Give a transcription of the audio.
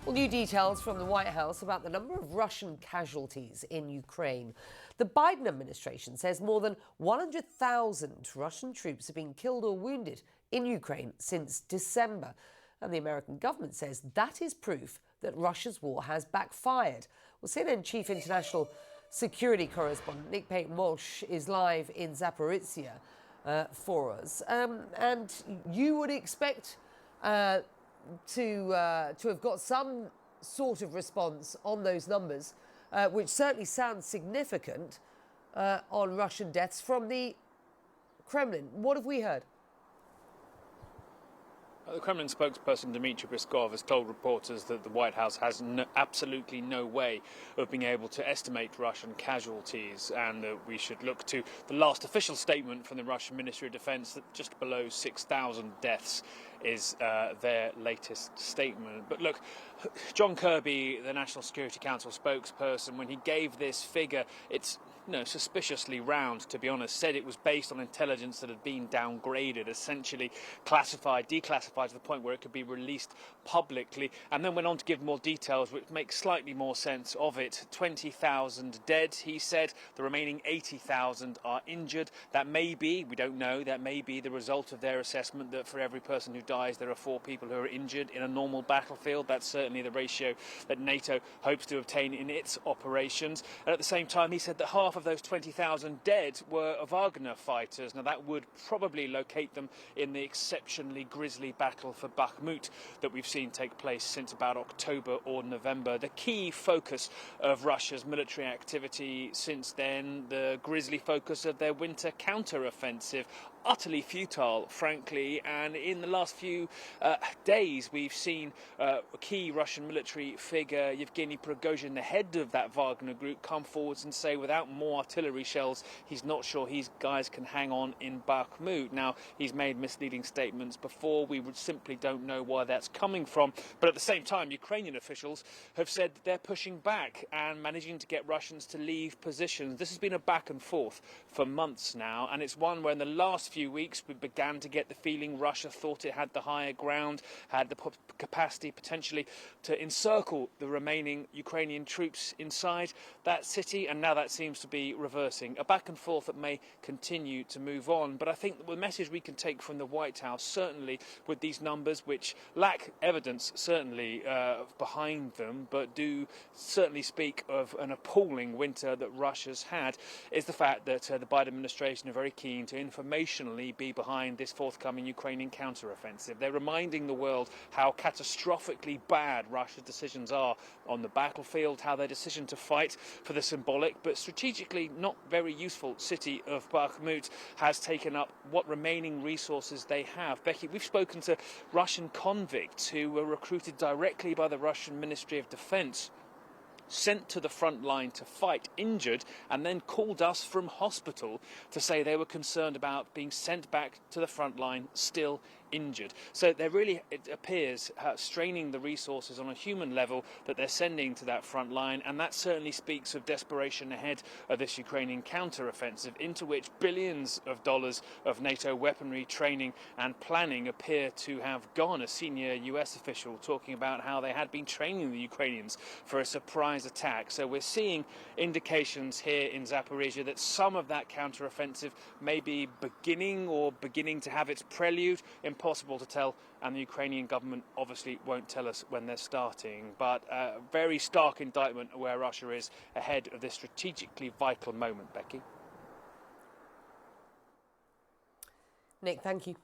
Well, new details from the White House about the number of Russian casualties in Ukraine. The Biden administration says more than 100,000 Russian troops have been killed or wounded in Ukraine since December. And the American government says that is proof that Russia's war has backfired. Well, CNN chief international security correspondent Nick Paton-Walsh is live in Zaporizhia for us. And you would expect to have got some sort of response on those numbers, which certainly sounds significant on Russian deaths from the Kremlin. What have we heard? The Kremlin spokesperson Dmitry Peskov has told reporters that the White House has absolutely no way of being able to estimate Russian casualties, and that we should look to the last official statement from the Russian Ministry of Defense that just below 6,000 deaths is their latest statement. But look, John Kirby, the National Security Council spokesperson, when he gave this figure, it's suspiciously round, to be honest, said it was based on intelligence that had been downgraded, essentially declassified to the point where it could be released publicly, and then went on to give more details which make slightly more sense of it. 20,000 dead, he said. The remaining 80,000 are injured. That may be, we don't know, that may be the result of their assessment that for every person who dies, there are 4 people who are injured in a normal battlefield. That's certainly the ratio that NATO hopes to obtain in its operations. And at the same time, he said that half of those 20,000 dead were Wagner fighters. Now, that would probably locate them in the exceptionally grisly battle for Bakhmut that we've seen take place since about October or November. The key focus of Russia's military activity since then, the grisly focus of their winter counter-offensive, utterly futile, frankly, and in the last few days we've seen a key Russian military figure, Yevgeny Prigozhin, the head of that Wagner group, come forwards and say without more artillery shells he's not sure his guys can hang on in Bakhmut. Now, he's made misleading statements before, we would simply don't know where that's coming from, but at the same time Ukrainian officials have said that they're pushing back and managing to get Russians to leave positions. This has been a back and forth for months now, and it's one where in the last few weeks we began to get the feeling Russia thought it had the higher ground, had the capacity potentially to encircle the remaining Ukrainian troops inside that city, and now that seems to be reversing. A back and forth that may continue to move on, but I think the message we can take from the White House, certainly with these numbers which lack evidence certainly behind them, but do certainly speak of an appalling winter that Russia's had, is the fact that the Biden administration are very keen to informationally be behind this forthcoming Ukrainian counter-offensive. They're reminding the world how catastrophically bad Russia's decisions are on the battlefield, how their decision to fight for the symbolic but strategically not very useful city of Bakhmut has taken up what remaining resources they have. Becky, we've spoken to Russian convicts who were recruited directly by the Russian Ministry of Defense, sent to the front line to fight, injured, and then called us from hospital to say they were concerned about being sent back to the front line still injured. So they're really, it appears, straining the resources on a human level that they're sending to that front line, and that certainly speaks of desperation ahead of this Ukrainian counter-offensive, into which billions of dollars of NATO weaponry training and planning appear to have gone. A senior US official talking about how they had been training the Ukrainians for a surprise attack. So we're seeing indications here in Zaporizhia that some of that counter-offensive may be beginning to have its prelude. Impossible to tell, and the Ukrainian government obviously won't tell us when they're starting, but a very stark indictment of where Russia is ahead of this strategically vital moment. Becky. Nick, thank you.